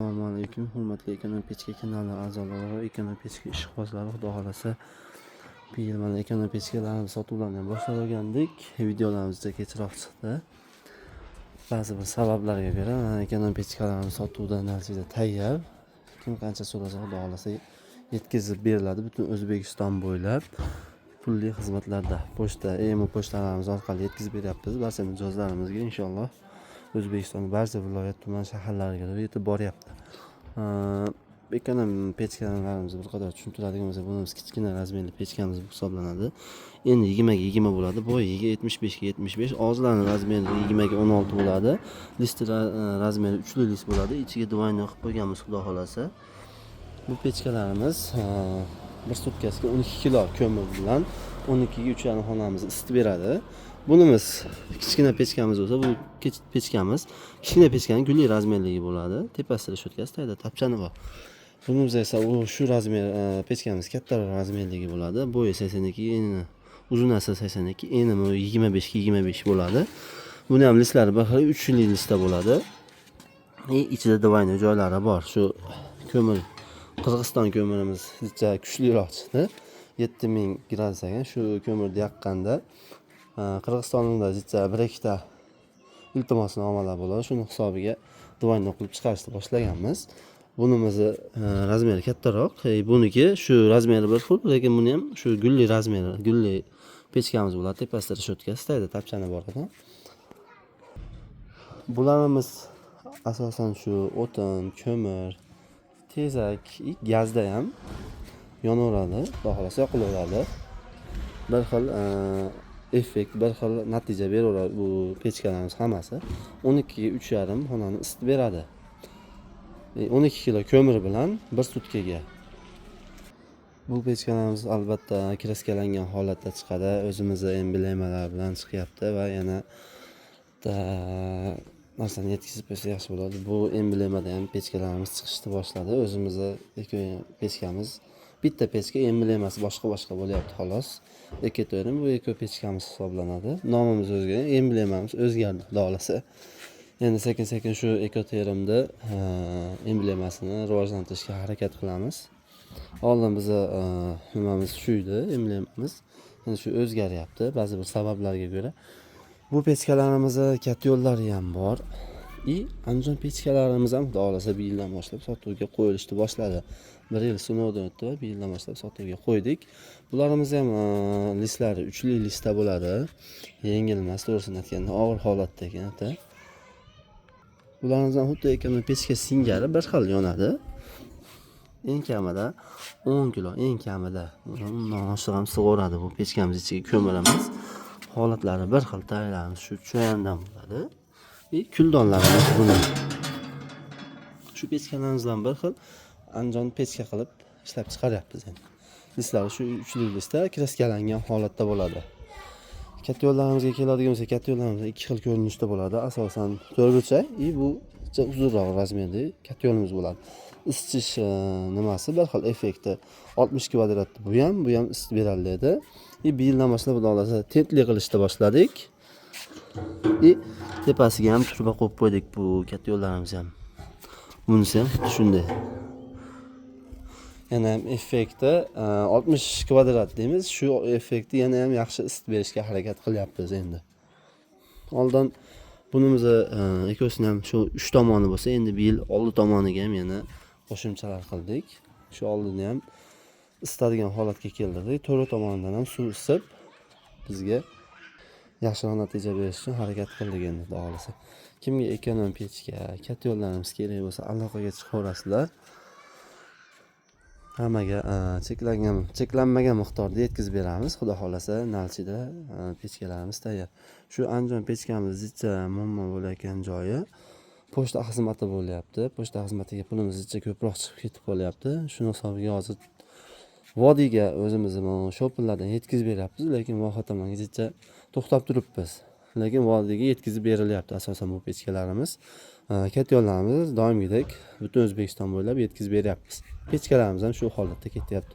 Assalomu alaykum, hurmatli Ekonom Pechka kanali a'zolari va Ekonom Pechka ishqibozlari. Xudo xolasa bu yil mana Ekonom Pechkalarimiz sotuvlarni boshlagandik. Videolarimizda kechroq chiqdi. Ba'zi bir sabablarga ko'ra Ekonom Pechkalarimiz sotuvda natijada tayyor. Kim qancha so'rasa Xudo xolasa yetkazib beriladi butun O'zbekiston bo'ylab. Pulli xizmatlarda pochta, pochtalarimiz orqali yetkazib beryapmiz. Barcha mijozlarimizga inshaalloh O'zbekistonning barcha viloyat, tuman, shaharlariga yetib boryapti. Ekonom pechkalarimizni bir qadar tushuntiradigan bo'lsak, bunimiz kichkina razmerli pechkamiz hisoblanadi. Endi 20 ga 20 bo'ladi, boyiga 75 ga 75, og'izlari razmeri 20 ga 16 bo'ladi. Listi razmeri 3 li list bo'ladi. Ichiga divanni qilib qo'yganmiz Xudo xolasa. Bu pechkalarimiz bir sutkasiga 12 kilo ko'mir bilan 12 ga 3,5 xonamizni isitib beradi. Bunimiz kichkina pechkamiz bo'lsa, bu pechkamiz kichkina pechkaning gulli razmerligi bo'ladi. Tepasida shotkasi, tagida tapchani bor. Bunimiz esa shu razmer pechkamiz katta razmerligi bo'ladi. Bo'yi 82, eni uzunasi 82, eni 25 ga 25 bo'ladi. Buni ham listlari bir xil 3 li listda bo'ladi. Ichida divanli joylari bor. Shu ko'mir Qirg'iziston ko'mirimiz juda kuchliroq chiqdi. 7000 gradus ekan. Shu ko'mirni yaqqanda Qirg'izistonda juda bir ikkita iltimosnomalar bo'ladi. Shuni hisobiga divanni qilib chiqarishni boshlaganmiz. Bunimizni razmeri kattaroq. Buniki shu razmeri bir xil, lekin buni ham shu gulli razmeri, gulli pechkamiz bo'ladi. Tepasida shotkasi, tagida tapchani bor ekan. Bularimiz asosan shu o'tin, ko'mir, tezak, gazda ham yonaveradi, xudo xolasa yoqilaveradi. Bir xil effekt, bir xil natija beraveradi bu pechkalarimiz hammasi. 12 ga 3,5 xonani isitib beradi. 12 kilo ko'mir bilan 1 sutkaga. Bu pechkalarimiz albatta kraskalangan holatda chiqadi. O'zimizning emblemalar bilan chiqyapti va yana narsani yetkazib bersa yaxshi bo'ladi. Bu emblemada ham pechkalarimiz chiqishni boshladi. O'zimizning pechkamiz bitta pechka, emblemasi boshqa bo'lyapti xolos. Ekoterim bu eko pechkamiz hisoblanadi. Nomimiz o'zgardi, emblemamiz o'zgardi xudo xolasa. Endi sekin-sekin shu ekoterimni emblemasini rivojlantirishga harakat qilamiz. Oldin biz nimamiz shu edi, emblemamiz. Endi shu o'zgaryapti ba'zi bir sabablarga ko'ra. Bu pechkalarimizni katta yo'llari ham bor. Andijon pechkalarimiz ham xudo xolasa bu yildan boshlab sotuvga qo'yilishni boshladi. 1 yil sinovdan o'tdi va bu yildan boshlab sotuvga qo'ydik. Bularimiz ham listlari 3 li listda bo'ladi. Yengil emas, to'g'risini aytganda og'ir holatda ekan. Bularimiz ham xuddi Ekonom pechka singari bir xil yonadi. Eng kamida 10 kilo, eng kamida undan oshiq ham sig'oradi bu pechkamiz ichiga ko'miramiz. Holatlari bir xil, tayyorlarimiz shu cho'yandan bo'ladi. Kuldonlarimiz buni. Shu pechkalarimizdan bir xil Andijon pechka qilib ishlab chiqaryapmiz endi. Listlari shu 3 li listda kraskalangan holatda bo'ladi. Katta yo'llarimizga keladigan bo'lsa, katta yo'llarimiz 2 xil ko'rinishda bo'ladi. Asosan to'rtburchak, bu uzunroq razmerli katta yo'limiz bo'ladi. Isitish nimasi bir xil effekti 60 kvadratda bu ham isitib beriladi. Bu yildan boshlab xudo xolasa tentli qilishni boshladik. Tepasiga ham turba qo'yib qo'ydik bu katta yo'llarimiz ham. Bunisi ham shunday. Yana ham effekti 60 kvadrat deymiz. Shu effekti yana ham yaxshi isitib berishga harakat qilyapmiz endi. Oldin bunimizni ekosini ham shu 3 tomoni bo'lsa, endi bu yil oldi tomoniga ham yana qo'shimchalar qildik. Shu oldini ham isitadigan holatga keltirdik. To'ra tomonidan ham suv isib bizga yaxshiroq natija berish uchun harakat qildik endi xudo xolasa. Kimga ekonom pechka, katta yo'llarimiz kerak bo'lsa, aloqaga chiqaverasizlar. Hammaga cheklanmagan miqdorda yetkazib beramiz. Xudo xolasa Nalchida pechkalarimiz tayyor. Shu Andijon pechkamiz zicha muammo bo'layotgan joyi pochta xizmati bo'lyapti. Pochta xizmatiga pulimiz zicha ko'proq chiqib ketib qolyapti. Shuni hisobiga hozir vodiyga o'zimizning shoplardan yetkazib beryapmiz, lekin vohatamanga zicha to'xtab turibmiz. Lekin vodiyga yetkazib berilyapti asosan bu pechkalarimiz. Katta yo'llarimiz doimgidek butun O'zbekiston bo'ylab yetkazib beryapmiz. Pechkalarimiz ham shu holatda ketyapti.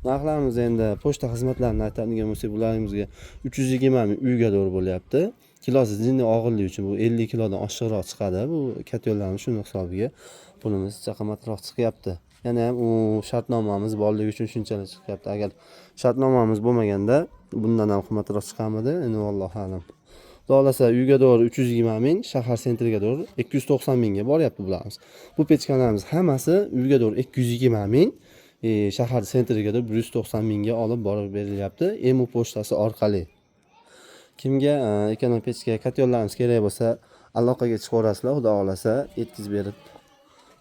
Narxlarimiz endi pochta xizmatlarini aytadigan bo'lsak, bularimizga 320 ming uyga to'g'ri bo'lyapti. Kilosi jinni og'irligi uchun bu 50 kilodan oshiqroq chiqadi. Bu katta yo'llarimiz shuni hisobiga pulimiz qimmatroq chiqyapti. Yana ham u shartnomamiz borligi uchun shunchalik chiqyapti. Agar shartnomamiz bo'lmaganda bundan ham qimmatroq chiqarmidi. Endi vallohu alam. Xohlasa uyga doğru 320 ming, shahar sentriga doğru 290 mingga boryapti bularimiz. Bu pechkalarimiz hammasi uyga doğru 220 ming, shahar sentriga doğru 190 mingga olib borib berilyapti. Emu pochtasi orqali. Kimga ekonom pechka katyonlarimiz kerak bo'lsa, aloqaga chiqaverasizlar. Xudo xolasa yetkazib berib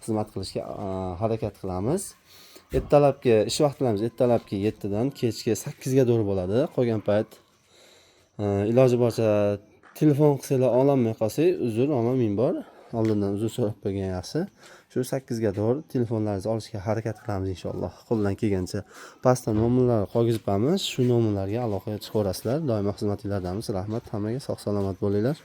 xizmat qilishga harakat qilamiz. Ertalabki ish vaqtlarimiz ertalabki 7 dan kechki 8 ga doğru bo'ladi. Qolgan payt iloji boricha telefon qilsanglar ololmay qolsak, uzr, omma ming bor. Oldindan uzr so'rab qo'ygan yaxshi. Shu 8 ga doğru telefonlaringizni olishga harakat qilamiz inshaalloh. Qo'ldan kelgancha pastda nomerlarni qoldirib qo'yamiz. Shu nomerlarga aloqaga chiqaverasizlar. Doimo xizmatinglardamiz. Rahmat, hammaga sog' salomat bo'linglar.